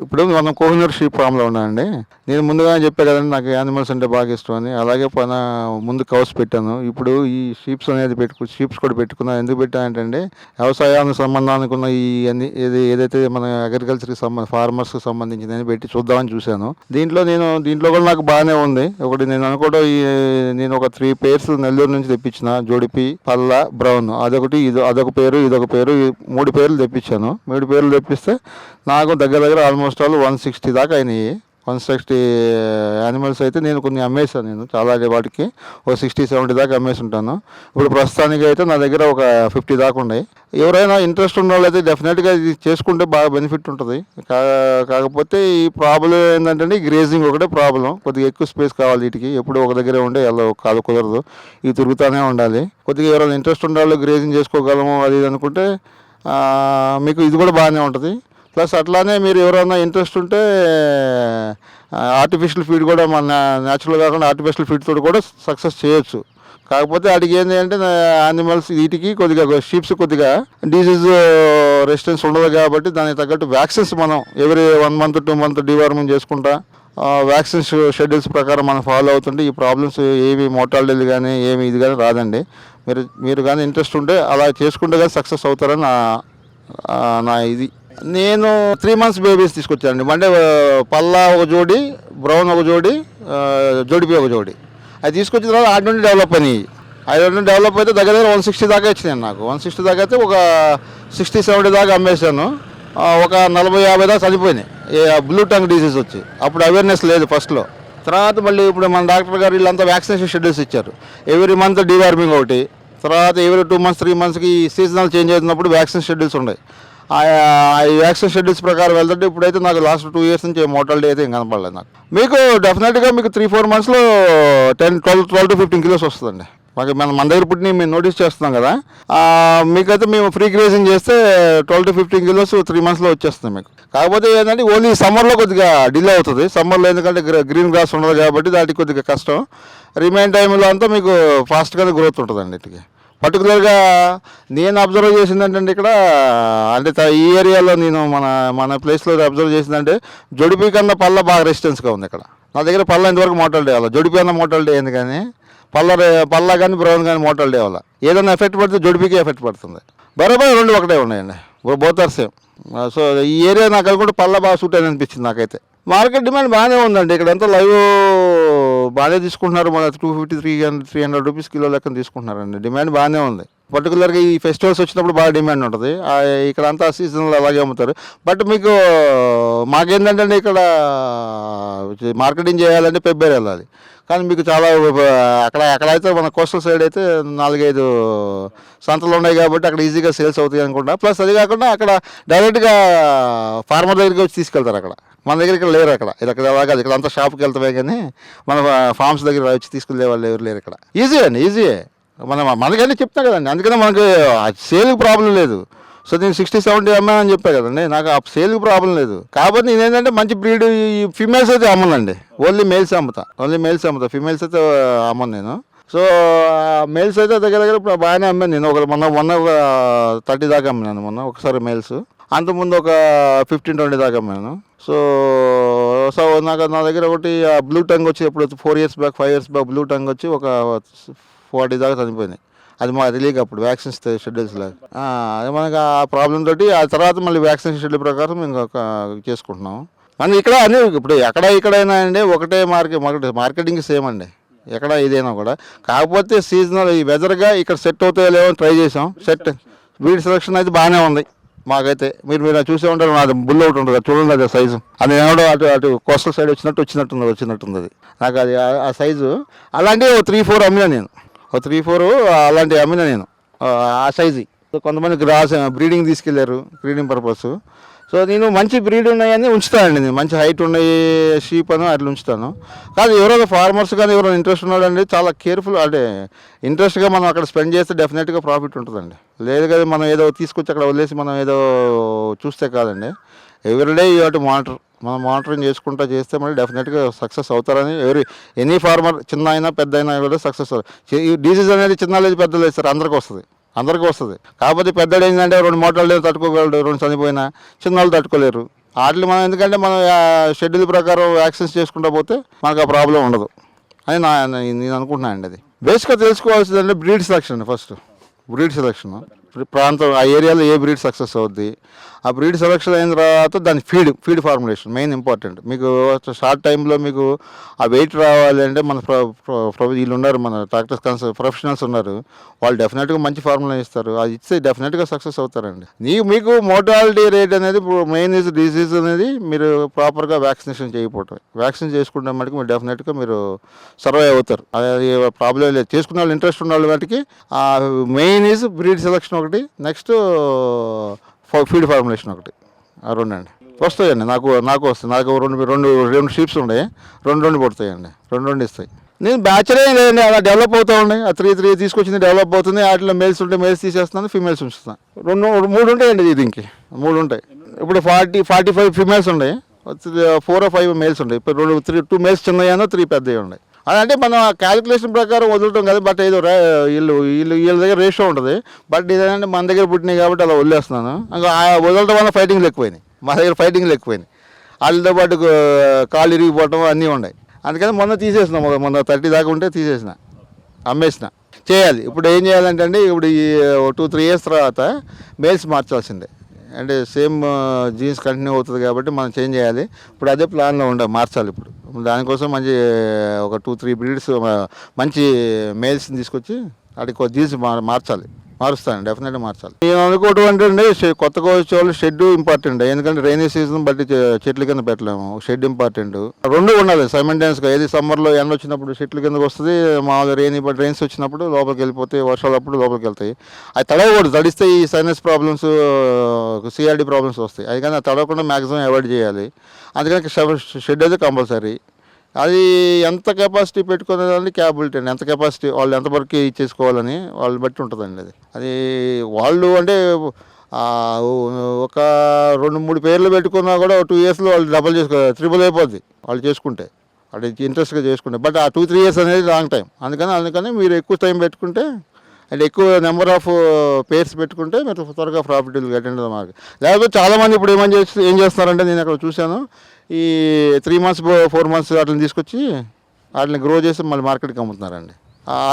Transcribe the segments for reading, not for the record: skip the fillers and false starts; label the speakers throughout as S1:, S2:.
S1: ఇప్పుడు మనం కోహినూర్ షీప్ ఫామ్లో ఉన్నానండి. నేను ముందుగానే చెప్పా కదండి నాకు యానిమల్స్ అంటే బాగా ఇష్టం అని. అలాగే ముందు కౌస్ పెట్టాను. ఇప్పుడు ఈ షీప్స్ అనేది షీప్స్ కూడా పెట్టుకున్నాను. ఎందుకు పెట్టానంటే వ్యవసాయానికి సంబంధానికి ఉన్న ఈ అన్ని ఏదైతే మన అగ్రికల్చర్కి ఫార్మర్స్కి సంబంధించిందని పెట్టి చూద్దామని చూశాను. దీంట్లో కూడా నాకు బాగానే ఉంది. ఒకటి నేను అనుకోవడం నేను ఒక 3 pairs నెల్లూరు నుంచి తెప్పించిన జోడిపి, పల్ల, బ్రౌన్. అదొక పేరు, ఇదొక పేరు, 3 పేర్లు తెప్పించాను. 3 పేర్లు తెప్పిస్తే నాకు దగ్గర ఆల్మోస్ట్ ఆల్ 160 దాకా అయినాయి. 160 యానిమల్స్ అయితే నేను కొన్ని అమ్మేసాను. నేను చాలా వాటికి ఒక 60-70 దాకా అమ్మేసి ఉంటాను. ఇప్పుడు ప్రస్తుతానికి అయితే నా దగ్గర ఒక 50 దాకా ఉన్నాయి. ఎవరైనా ఇంట్రెస్ట్ ఉన్న వాళ్ళైతే డెఫినెట్గా ఇది చేసుకుంటే బాగా బెనిఫిట్ ఉంటుంది. కాకపోతే ఈ ప్రాబ్లం ఏంటంటే గ్రేజింగ్ ఒకటే ప్రాబ్లం. కొద్దిగా ఎక్కువ స్పేస్ కావాలి వీటికి. ఎప్పుడు ఒక దగ్గరే ఉండే కాదు, కుదరదు. ఇవి తిరుగుతూనే ఉండాలి. కొద్దిగా ఎవరైనా ఇంట్రెస్ట్ ఉన్న వాళ్ళు గ్రేజింగ్ చేసుకోగలము అది అనుకుంటే మీకు ఇది కూడా బాగానే ఉంటుంది. ప్లస్ అట్లానే మీరు ఎవరైనా ఇంట్రెస్ట్ ఉంటే ఆర్టిఫిషియల్ ఫీడ్ కూడా మన న్యాచురల్ కాకుండా ఆర్టిఫిషియల్ ఫీడ్ తోటి కూడా సక్సెస్ చేయొచ్చు. కాకపోతే వాటికి ఏంటి అంటే యానిమల్స్ వీటికి కొద్దిగా షీప్స్ కొద్దిగా డిసీజ్ రెసిస్టెన్స్ ఉండదు కాబట్టి దానికి తగ్గట్టు వ్యాక్సిన్స్ మనం ఎవ్రీ 1 month 2 month డివార్మింగ్ చేసుకుంటా వ్యాక్సిన్స్ షెడ్యూల్స్ ప్రకారం మనం ఫాలో అవుతుంటే ఈ ప్రాబ్లమ్స్ ఏవి మోర్టాలిటీలు కానీ ఏమి ఇది కానీ రాదండి. మీరు కానీ ఇంట్రెస్ట్ ఉంటే అలా చేసుకుంటే కానీ సక్సెస్ అవుతారని నా ఇది. నేను 3 months బేబీస్ తీసుకొచ్చానండి. అంటే పల్లా ఒక జోడి, బ్రౌన్ ఒక జోడి, జోడిపి ఒక జోడి. అది తీసుకొచ్చిన తర్వాత ఆడి నుండి డెవలప్ అయినాయి. డెవలప్ అయితే దగ్గర 160 దాకా ఇచ్చినాను. నాకు 160 దాకా అయితే ఒక 60-70 దాకా అమ్మేశాను. ఒక 40-50 దాకా చనిపోయినాయి బ్లూ టంగ్ డిసీజ్ వచ్చి. అప్పుడు అవేర్నెస్ లేదు ఫస్ట్లో. తర్వాత మళ్ళీ ఇప్పుడు మన డాక్టర్ గారు వీళ్ళంతా వ్యాక్సినేషన్ షెడ్యూల్స్ ఇచ్చారు. ఎవ్రీ మంత్ డివార్మింగ్ ఒకటి, తర్వాత ఎవ్రీ 2 months 3 monthsకి సీజనల్ చేంజ్ అవుతున్నప్పుడు వ్యాక్సిన్ షెడ్యూల్స్ ఉన్నాయి. ఆ వ్యాక్సిన్ షెడ్యూల్స్ ప్రకారం వెళ్తుంటే ఇప్పుడైతే నాకు లాస్ట్ 2 years నుంచి మోర్టాలిటీ అయితే ఏం కనపడలేదు నాకు. మీకు డెఫినెట్గా మీకు 3-4 monthsలో 12 to 15 kilos వస్తుందండి. మన దగ్గర పుట్టిన మేము నోటీస్ చేస్తున్నాం కదా. మీకైతే మేము ఫ్రీ గ్రేజింగ్ చేస్తే 12 to 15 kilos 3 monthsలో వచ్చేస్తుంది మీకు. కాకపోతే ఏంటంటే ఓన్లీ సమ్మర్లో కొద్దిగా డిలే అవుతుంది. సమ్మర్లో ఎందుకంటే గ్రీన్ గ్రాస్ ఉండదు కాబట్టి దానికి కొద్దిగా కష్టం. రిమైన్ టైంలో అంతా మీకు ఫాస్ట్గానే గ్రోత్ ఉంటుందండి. వీటికి పర్టికులర్గా నేను అబ్జర్వ్ చేసింది ఏంటంటే ఇక్కడ అంటే ఈ ఏరియాలో నేను మన ప్లేస్లో అబ్జర్వ్ చేసిందంటే జొడిపి కన్నా పల్ల బాగా రెసిస్టెన్స్గా ఉంది ఇక్కడ. నా దగ్గర పల్ల ఇంతవరకు మోర్టాలిటీ అవ్వాలి. జొడిపి అన్న మోర్టాలిటీ అయింది కానీ పల్ల కానీ బ్రౌన్ కానీ మోర్టాలిటీ అవ్వాలి. ఏదైనా ఎఫెక్ట్ పడితే జొడిపికి ఎఫెక్ట్ పడుతుంది. బరాబర్ 2 ఒకటే ఉన్నాయండి, బోత్ ఆర్ సేమ్. సో ఈ ఏరియా నాకు అనుకుంటే పల్ల బాగా సూట్ అని అనిపించింది నాకైతే. మార్కెట్ డిమాండ్ బాగానే ఉందండి. ఇక్కడ ఎంత లైవ్ బాగానే తీసుకుంటున్నారు. మన 250-300 రూపీస్ కిలో లెక్కన తీసుకుంటున్నారండి. డిమాండ్ బాగానే ఉంది. పర్టికులర్గా ఈ ఫెస్టివల్స్ వచ్చినప్పుడు బాగా డిమాండ్ ఉంటుంది. ఇక్కడ అంతా సీజన్లో అలాగే అమ్ముతారు. బట్ మీకు మాకేంటంటే ఇక్కడ మార్కెటింగ్ చేయాలంటే పెబ్బేరు వెళ్ళాలి. కానీ మీకు చాలా అక్కడైతే మన కోస్టల్ సైడ్ అయితే 4-5 సంతలు ఉన్నాయి కాబట్టి అక్కడ ఈజీగా సేల్స్ అవుతాయి అనుకుంటా. ప్లస్ అది కాకుండా అక్కడ డైరెక్ట్గా ఫార్మర్ దగ్గరికి వచ్చి తీసుకెళ్తారు. అక్కడ మన దగ్గర ఇక్కడ లేరు. ఇక్కడ అలాగే ఇక్కడ అంతా షాప్కి వెళ్తామే కానీ మన ఫార్మ్స్ దగ్గర వచ్చి తీసుకెళ్లే వాళ్ళు ఎవరు లేరు ఇక్కడ. ఈజీ అండి, ఈజీయే. మనకన్నీ చెప్తా కదండి. అందుకనే మనకి సేల్కి ప్రాబ్లం లేదు. సో నేను 60-70 అమ్మానని చెప్పా కదండి. నాకు ఆ సేల్కి ప్రాబ్లం లేదు. కాబట్టి నేనేంటంటే మంచి బ్రీడ్ ఈ ఫిమేల్స్ అయితే అమ్మనండి. ఓన్లీ మేల్స్ అమ్ముతా. ఫిమేల్స్ అయితే అమ్మను నేను. సో మేల్స్ అయితే దగ్గర ఇప్పుడు బాగానే అమ్మాను నేను. మొన్న 30 దాకా అమ్మాను మొన్న ఒకసారి మేల్స్. అంతకుముందు ఒక 15-20 దాకా అమ్మాను. సో నా దగ్గర ఒకటి బ్లూ టంగ్ వచ్చి ఇప్పుడు 4 years back 5 years back blue tongue వచ్చి ఒక 40 దాకా చనిపోయినాయి. అది మాకు తెలియక అప్పుడు వ్యాక్సిన్స్ షెడ్యూల్స్ లాగా అది మనకు ఆ ప్రాబ్లం తోటి ఆ తర్వాత మళ్ళీ వ్యాక్సినేషన్ షెడ్యూల్ ప్రకారం మేము చేసుకుంటున్నాము. మనం ఇక్కడ అన్నీ ఇప్పుడు ఇక్కడైనా అండి ఒకటే మార్కెటింగ్ సేమ్ అండి. ఎక్కడ ఇదైనా కూడా కాకపోతే సీజనల్ ఈ వెదర్గా ఇక్కడ సెట్ అవుతాయో లేవో ట్రై చేసాం. బ్రీడ్ సెలక్షన్ అయితే బాగానే ఉంది మాకైతే. మీరు చూసే ఉంటారు. అది బుల్ ఒకటి ఉంటుంది చూడండి, అది సైజు. అది ఏమో అటు కోస్టల్ సైడ్ వచ్చినట్టుంది అది. నాకు అది ఆ సైజు అలాంటివి 3-4 అమ్మినా నేను. 3-4 అలాంటివి అమ్మినా నేను ఆ సైజు. కొంతమంది బ్రీడింగ్ తీసుకెళ్లారు, బ్రీడింగ్ పర్పస్. సో నేను మంచి బ్రీడ్ ఉన్నాయని ఉంచుతానండి. నేను మంచి హైట్ ఉన్నాయి షీప్ అని అట్లా ఉంచుతాను. కాదు ఎవరైనా ఫార్మర్స్ కానీ ఎవరైనా ఇంట్రెస్ట్ ఉన్నాడండి చాలా కేర్ఫుల్ అంటే ఇంట్రెస్ట్గా మనం అక్కడ స్పెండ్ చేస్తే డెఫినెట్గా ప్రాఫిట్ ఉంటుందండి. లేదు కదా మనం ఏదో తీసుకొచ్చి అక్కడ వదిలేసి మనం ఏదో చూస్తే కాదండి. ఎవ్రీడే యూ హ్యావ్ టు మనం మానిటరింగ్ చేసుకుంటూ చేస్తే మళ్ళీ డెఫినెట్గా సక్సెస్ అవుతారని ఎనీ ఫార్మర్ చిన్న అయినా పెద్ద అయినా కూడా సక్సెస్ అవుతారు. ఈ డిసీజ్ అనేది చిన్న లేదు పెద్ద లేదు సార్, అందరికీ వస్తుంది. కాకపోతే పెద్దడు ఏంటంటే 2 మోటార్లు తట్టుకోగలడు, 2 చనిపోయినా చిన్నవాళ్ళు తట్టుకోలేరు. వాటిని మనం ఎందుకంటే మనం షెడ్యూల్ ప్రకారం వ్యాక్సిన్స్ చేసుకుంటూ పోతే మనకు ఆ ప్రాబ్లం ఉండదు అని నేను అనుకుంటున్నాను అండి. అది బేసిక్గా తెలుసుకోవాల్సిందంటే breed selection first. Breed selection ప్రాంతం ఆ ఏరియాలో ఏ బ్రీడ్ సక్సెస్ అవుద్ది, ఆ బ్రీడ్ సెలక్షన్ అయిన తర్వాత దాని ఫీడ్ ఫార్ములేషన్ మెయిన్ ఇంపార్టెంట్. మీకు షార్ట్ టైంలో మీకు ఆ వెయిట్ రావాలి అంటే మన వీళ్ళు ఉన్నారు, మన డాక్టర్స్ ప్రొఫెషనల్స్ ఉన్నారు, వాళ్ళు డెఫినెట్గా మంచి ఫార్ములా ఇస్తారు. అది ఇస్తే డెఫినెట్గా సక్సెస్ అవుతారండి. మీకు మోర్టాలిటీ రేట్ అనేది మెయిన్ డిసీజ్ అనేది మీరు ప్రాపర్గా వ్యాక్సినేషన్ చేయకపోవటం. వ్యాక్సిన్ చేసుకుంటే మటుకు మీరు డెఫినెట్గా మీరు సర్వైవ్ అవుతారు. అది ప్రాబ్లం లేదు. చేసుకున్న వాళ్ళు ఇంట్రెస్ట్ ఉన్న వాళ్ళ వాటికి మెయిన్ ఈజ్ బ్రీడ్ సెలక్షన్ ఒకటి, నెక్స్ట్ ఫీడ్ ఫార్ములేషన్ ఒకటి, ఆ రెండు అండి. వస్తాయండి, నాకు వస్తాయి. నాకు రెండు షీప్స్ ఉన్నాయి, రెండు పడతాయండి, రెండు ఇస్తాయి. నేను బ్యాచరే లేదండి, అలా డెవలప్ అవుతా ఉన్నాయి. ఆ త్రీ తీసుకొచ్చింది డెవలప్ అవుతుంది. వాటిలో మేల్స్ ఉంటే మేల్స్ తీసేస్తున్నాను, ఫీమేల్స్ ఉంచుతాను. మూడు ఉంటాయండి దీనికి, 3 ఉంటాయి. ఇప్పుడు 45 ఫీమేల్స్ ఉన్నాయి, 4 or 5 మేల్స్ ఉన్నాయి. ఇప్పుడు 2 మేల్స్ చిన్నయ్యానో 3 పెద్దవి ఉన్నాయి. అదంటే మనం క్యాలిక్యులేషన్ ప్రకారం వదులుతాం కదా, బట్ ఏదో వీళ్ళ దగ్గర రేషియో ఉంటుంది. బట్ ఇదేంటంటే మన దగ్గర పుట్టినాయి కాబట్టి అలా వదిలేస్తున్నాను. ఇంకా వదలడం వల్ల ఫైటింగ్లు ఎక్కువైనాయి, మా దగ్గర ఫైటింగ్లు ఎక్కువైనాయి. వాళ్ళతో పాటు కాళ్ళు ఇరిగిపోవటం అన్నీ ఉన్నాయి. అందుకని మొన్న తీసేసినాం, మొన్న 30 దాకా ఉంటే తీసేసిన, అమ్మేసిన. చేయాలి. ఇప్పుడు ఏం చేయాలంటే అండి, ఇప్పుడు ఈ 2-3 years తర్వాత మేల్స్ మార్చాల్సిందే. అంటే సేమ్ జీన్స్ కంటిన్యూ అవుతుంది కాబట్టి మనం చేంజ్ చేయాలి. ఇప్పుడు అదే ప్లాన్లో మార్చాలి. ఇప్పుడు దానికోసం ఒక 2-3 బ్రీడ్స్ మంచి మేల్స్ని తీసుకొచ్చి వాటికి జీన్స్ మారుస్తాను, డెఫినెట్గా మార్చాలి. నేను అనుకోవటం అంటే కొత్తగా వచ్చే వాళ్ళు షెడ్ ఇంపార్టెంట్. ఎందుకంటే రైనీ సీజన్ బట్టి చెట్ల కింద పెట్టలేము, షెడ్ ఇంపార్టెంట్. రెండు ఉండాలి సైమల్టేనియస్గా. ఏది సమ్మర్లో ఎండ వచ్చినప్పుడు చెట్ల కిందకి వస్తుంది, మామూలుగా రెయిన్స్ వచ్చినప్పుడు లోపలికి వెళ్ళిపోతాయి, వర్షాలప్పుడు లోపలికి వెళ్తాయి. అది తడవకూడదు. తడిస్తే ఈ సైనస్ ప్రాబ్లమ్స్, సిఆర్డి ప్రాబ్లమ్స్ వస్తాయి. అది కానీ అది తడవకుండా మ్యాక్సిమం అవాయిడ్ చేయాలి. అందుకని షెడ్ అయితే కంపల్సరీ. అది ఎంత కెపాసిటీ పెట్టుకునేదాన్ని క్యాపబిలిటీ అండి, ఎంత కెపాసిటీ వాళ్ళు ఎంతవరకు ఇచ్చేసుకోవాలని వాళ్ళని బట్టి ఉంటుందండి. అది వాళ్ళు అంటే ఒక 2-3 పేర్లు పెట్టుకున్నా కూడా 2 yearsలో వాళ్ళు డబల్ ట్రిపుల్ అయిపోద్ది వాళ్ళు చేసుకుంటే, అది ఇంట్రెస్ట్గా చేసుకుంటే. బట్ ఆ 2-3 years అనేది లాంగ్ టైం. అందుకని మీరు ఎక్కువ టైం పెట్టుకుంటే అండ్ ఎక్కువ నెంబర్ ఆఫ్ పేర్స్ పెట్టుకుంటే మీరు త్వరగా ప్రాఫిట్ అటెండ్ మార్కెట్. లేకపోతే చాలామంది ఇప్పుడు ఏం చేస్తున్నారంటే, నేను అక్కడ చూశాను, ఈ 3 months 4 months వాటిని తీసుకొచ్చి వాటిని గ్రో చేసి మళ్ళీ మార్కెట్కి అమ్ముతున్నారండి.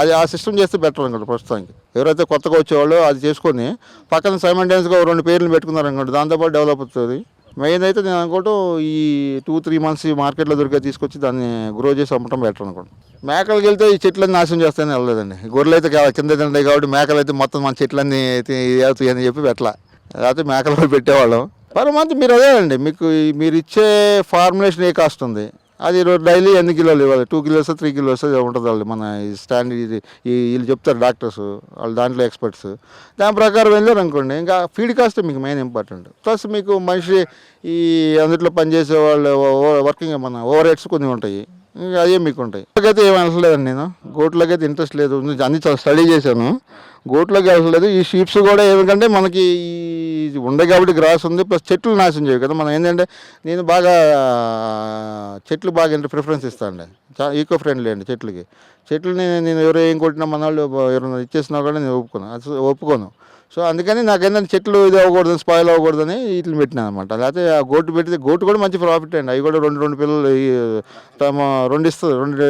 S1: అది ఆ సిస్టమ్ చేస్తే బెటర్ అనుకోండి. ప్రస్తుతానికి ఎవరైతే కొత్తగా వచ్చేవాళ్ళు అది చేసుకొని పక్కన సైమల్టేనియస్గా 2 పేర్లు పెట్టుకున్నారనుకోండి, దాంతోపాటు డెవలప్ అవుతుంది. మెయిన్ అయితే నేను అనుకోవటం ఈ 2-3 months మార్కెట్లో దొరికే తీసుకొచ్చి దాన్ని గ్రో చేసి అమ్మటం బెటర్ అనుకోండి. మేకలకు వెళ్తే ఈ చెట్లన్నీ నాశనం చేస్తాయని వెళ్ళలేదండి. గొర్రెలు అయితే కింద తింటాయి కాబట్టి, మేకలు అయితే మొత్తం మన చెట్లన్నీ అవుతాయి అని చెప్పి పెట్టలా. లేకపోతే మేకలు పెట్టేవాళ్ళం. పర్ మంత్ మీరు అదే అండి, మీరు ఇచ్చే ఫార్ములేషన్ ఏ కాస్ట్ ఉంది, అది డైలీ ఎన్ని కిలోలు ఇవ్వాలి, 2 kilos 3 kilos ఉంటుంది. వాళ్ళు మన వీళ్ళు చెప్తారు డాక్టర్స్, వాళ్ళు దాంట్లో ఎక్స్పర్ట్స్. దాని ప్రకారం వెళ్ళారు అనుకోండి, ఇంకా ఫీడ్ కాస్ట్ మీకు మెయిన్ ఇంపార్టెంట్. ప్లస్ మీకు మనిషి ఈ అందులో పనిచేసే వాళ్ళు వర్కింగ్ మన ఓవర్ హెడ్స్ కొన్ని ఉంటాయి, ఇంకా అదే మీకు ఉంటాయి. గోట్లకైతే ఏమి అనట్లేదండి, నేను గోట్లకైతే ఇంట్రెస్ట్ లేదు, అన్ని చాలా స్టడీ చేశాను. గోట్లకి అవసరం. ఈ షీప్స్ కూడా ఏమిటంటే మనకి ఈ ఉండే కాబట్టి గ్రాస్ ఉంది, ప్లస్ చెట్లు నాశనం చేయవు కదా. మనం ఏంటంటే నేను చెట్లు బాగా ప్రిఫరెన్స్ ఇస్తాను. చాలా ఈకో ఫ్రెండ్లీ అండి చెట్లని. నేను ఎవరో ఏం కొట్టినా మన వాళ్ళు ఎవరైనా ఇచ్చేసినా కూడా నేను ఒప్పుకోను. సో అందుకని నాకేంటంటే చెట్లు ఇది అవ్వకూడదు, స్పాయిల్ అవ్వకూడదని వీటిని పెట్టినాను అనమాట. లేకపోతే ఆ గోటు పెడితే గోటు కూడా మంచి ప్రాఫిట్ అండి. అవి కూడా రెండు పిల్లలు 2 ఇస్తుంది, 2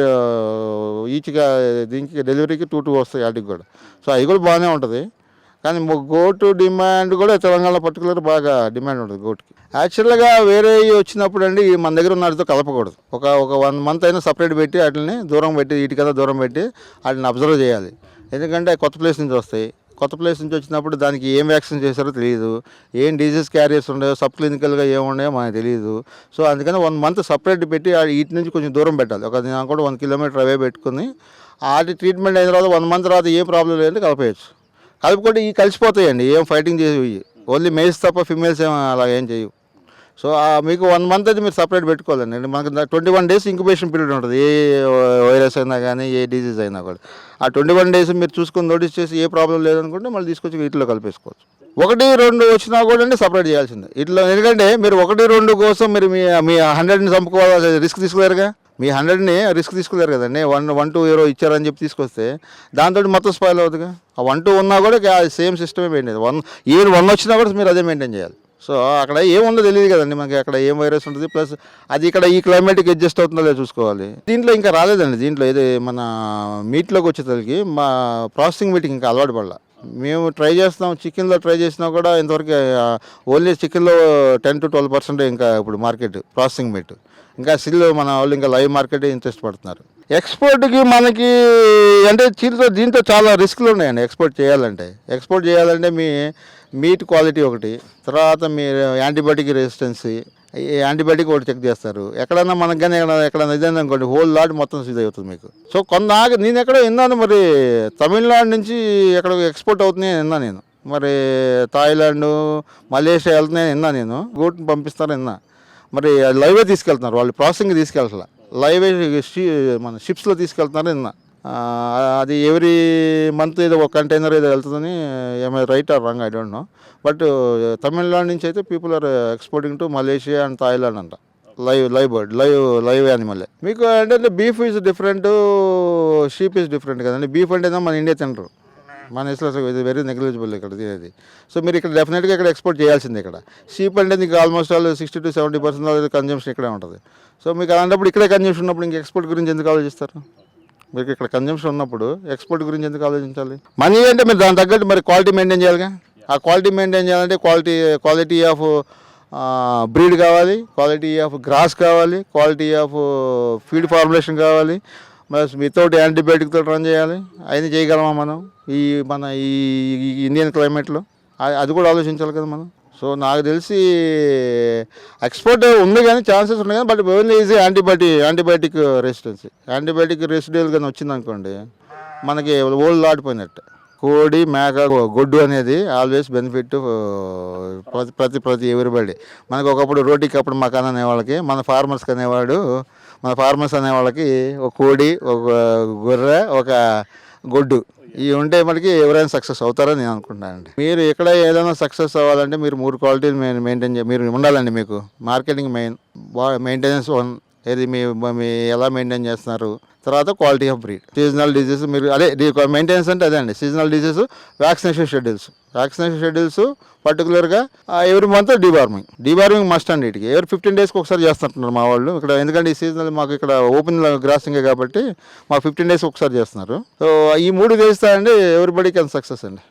S1: ఈచ్గా. దీనికి డెలివరీకి 2 వస్తాయి వాటికి కూడా. సో అవి కూడా బాగానే ఉంటుంది. కానీ గోటు డిమాండ్ కూడా తెలంగాణలో పర్టికులర్ బాగా డిమాండ్ ఉంటుంది గోటుకి. యాక్చువల్గా వేరే వచ్చినప్పుడు అండి మన దగ్గర ఉన్న వాటితో కలపకూడదు. ఒక 1 month అయినా సపరేట్ పెట్టి వాటిని దూరం పెట్టి, వీటికన్నా దూరం పెట్టి వాటిని అబ్జర్వ్ చేయాలి. ఎందుకంటే కొత్త ప్లేస్ నుంచి వస్తాయి. కొత్త ప్లేస్ నుంచి వచ్చినప్పుడు దానికి ఏం వ్యాక్సిన్ చేశారో తెలియదు, ఏం డిజీజ్ క్యారియర్స్ ఉన్నాయో, సబ్ క్లినికల్గా ఏమున్నాయో మనకు తెలియదు. సో అందుకని 1 month సపరేట్ పెట్టి వీటి నుంచి కొంచెం దూరం పెట్టాలి. నేను కూడా 1 kilometer అవే పెట్టుకుని వాటి ట్రీట్మెంట్ అయిన తర్వాత 1 month తర్వాత ఏ ప్రాబ్లం లేదంటే కలపేయచ్చు. కలుపుకుంటే కలిసిపోతాయండి, ఏం ఫైటింగ్ చేసి. ఓన్లీ మేల్స్ తప్ప ఫిమేల్స్ అలా ఏం చేయవు. సో మీకు 1 month అయితే మీరు సపరేట్ పెట్టుకోవాలండి. మనకు 21 days ఇంక్యుబేషన్ పీరియడ్ ఉంటుంది, ఏ వైరస్ అయినా కానీ ఏ డిజీజ్ అయినా కూడా. ఆ 21 days మీరు చూసుకొని నోటీస్ చేసి ఏ ప్రాబ్లం లేదనుకుంటే మళ్ళీ తీసుకొచ్చి వీటిలో కలిపేసుకోవచ్చు. 1-2 వచ్చినా కూడా అండి సపరేట్ చేయాల్సిందే ఇట్లా. ఎందుకంటే మీరు 1-2 కోసం మీరు మీ 100ని చంపుకోవాలి, రిస్క్ తీసుకోలేరుగా. మీ 100ని రిస్క్ తీసుకోలేరు కదండి. 1-2 ఎవరో ఇచ్చారని చెప్పి తీసుకొస్తే దాంతో మొత్తం స్పాయిల్ అవుతుందిగా. ఆ 1-2 ఉన్నా కూడా సేమ్ సిస్టమే మెయింటైన్. ఈవెన్ 1 వచ్చినా కూడా మీరు అదే మెయింటైన్ చేయాలి. సో అక్కడ ఏముందో తెలియదు కదండి మనకి, అక్కడ ఏం వైరస్ ఉంటుంది, ప్లస్ అది ఇక్కడ ఈ క్లైమేట్కి అడ్జస్ట్ అవుతుందో లేదో చూసుకోవాలి. దీంట్లో ఇంకా రాలేదండి, దీంట్లో ఇది మన మీట్లోకి వచ్చేసరికి మా ప్రాసెసింగ్ మీట్కి ఇంకా అలవాటు పడాల. మేము ట్రై చేస్తాం, చికెన్లో ట్రై చేసినా కూడా ఇంతవరకు ఓన్లీ చికెన్లో 10-12% ఇంకా ఇప్పుడు మార్కెట్ ప్రాసెసింగ్ మీట్. ఇంకా స్టిల్ మన వాళ్ళు ఇంకా లైవ్ మార్కెట్ ఇంట్రెస్ట్ పడుతున్నారు. ఎక్స్పోర్ట్కి మనకి అంటే దీంతో చాలా రిస్క్లు ఉన్నాయండి. ఎక్స్పోర్ట్ చేయాలంటే మీ మీట్ క్వాలిటీ ఒకటి, తర్వాత మీరు యాంటీబయాటిక్ రెసిస్టెన్సీ, ఈ యాంటీబయాటిక్ ఒకటి చెక్ చేస్తారు. ఎక్కడన్నా మనకు కానీ ఎక్కడన్నా ఇదే అనుకోండి, హోల్ లాట్ మొత్తం సీజ్ అవుతుంది మీకు. సో నేను ఎక్కడో విన్నాను, మరి తమిళనాడు నుంచి ఎక్కడ ఎక్స్పోర్ట్ అవుతుంది విన్నా నేను. మరి థాయిలాండ్, మలేషియా వెళ్తున్నాయని విన్నా నేను. గూట్ని పంపిస్తారని విన్నా. మరి లైవే తీసుకెళ్తున్నారు వాళ్ళు, ప్రాసెసింగ్ తీసుకెళ్తా, లైవే మన షిప్స్లో తీసుకెళ్తున్నారు విన్నా. అది ఎవ్రీ మంత్ ఏదో ఒక కంటైనర్ ఏదో వెళ్తుందని, ఏమై right or wrong I don't know. But Tamil Nadu నుంచి అయితే people are exporting to Malaysia and Thailand అంట. Live animal. మీకు ఏంటంటే beef is different, sheep is different కదండి. బీఫ్ అంటే మన ఇండియా తినరు, మన ఇస్లో ఇది వెరీ నెగ్లిజిబుల్ ఇక్కడ తినేది. సో మీరు ఇక్కడ డెఫినెట్గా ఇక్కడ ఎక్స్పోర్ట్ చేయాల్సిందే. ఇక్కడ షీప్ అంటే మీకు ఆల్మోస్ట్ ఆల్ 60-70% కన్జంప్షన్ ఇక్కడే ఉంటుంది. సో మీకు అలాంటప్పుడు ఇక్కడే కన్జంప్షన్ ఉన్నప్పుడు ఇంకా ఎక్స్పోర్ట్ గురించి ఎందుకు ఆలోచిస్తారు? మీకు ఇక్కడ కన్జంప్షన్ ఉన్నప్పుడు ఎక్స్పోర్ట్ గురించి ఎందుకు ఆలోచించాలి? మనీ అంటే మీరు దాని తగ్గట్టు మరి క్వాలిటీ మెయింటైన్ చేయాలిగా. ఆ క్వాలిటీ మెయింటైన్ చేయాలంటే క్వాలిటీ ఆఫ్ బ్రీడ్ కావాలి, క్వాలిటీ ఆఫ్ గ్రాస్ కావాలి, క్వాలిటీ ఆఫ్ ఫీడ్ ఫార్ములేషన్ కావాలి, ప్లస్ వితౌట్ యాంటీబయాటిక్తో రన్ చేయాలి. అవన్నీ చేయగలమా మనం మన ఈ ఇండియన్ క్లైమేట్లో? అది కూడా ఆలోచించాలి కదా మనం. సో నాకు తెలిసి ఎక్స్పోర్ట్ ఉంది కానీ ఛాన్సెస్ ఉన్నాయి కానీ, but only easy antibiotic resistancy. Antibiotic residual కానీ వచ్చిందనుకోండి మనకి ఓల్డ్ దాటిపోయినట్టు. కోడి, మేక, గొడ్డు అనేది ఆల్వేస్ బెనిఫిట్ ప్రతి ఎవరిబడి. మనకు ఒకప్పుడు రోటీకి అప్పుడు మాకు అనేవాళ్ళకి, మన ఫార్మర్స్ అనేవాళ్ళకి ఒక కోడి, ఒక గొర్రె, ఒక గొడ్డు, ఇవి ఉంటే మనకి ఎవరైనా సక్సెస్ అవుతారని నేను అనుకుంటున్నానండి. మీరు ఎక్కడ ఏదైనా సక్సెస్ అవ్వాలంటే మీరు 3 క్వాలిటీలు మెయింటైన్ మీరు ఉండాలండి. మీకు మార్కెటింగ్ మెయింటెనెన్స్ ఏది మీ ఎలా మెయింటైన్ చేస్తున్నారు, తర్వాత quality of breed, seasonal disease. మీరు మెయింటెనెన్స్ అంటే అదే అండి, సీజనల్ డిజీజ్, వ్యాక్సినేషన్ షెడ్యూల్స్ పర్టికులర్గా ఎవ్రీ మంత్ డీబార్మింగ్ మస్ట్ అండి. వీటికి ఎవరి 15 daysకి ఒకసారి చేస్తుంటున్నారు మా వాళ్ళు ఇక్కడ. ఎందుకంటే ఈ సీజనల్ మాకు ఇక్కడ ఓపెన్ గ్రాసింగే కాబట్టి మాకు 15 days ఒకసారి చేస్తున్నారు. సో ఈ 3 చేస్తారండి, ఎవరిబడి కెన్ సక్సెస్ అండి.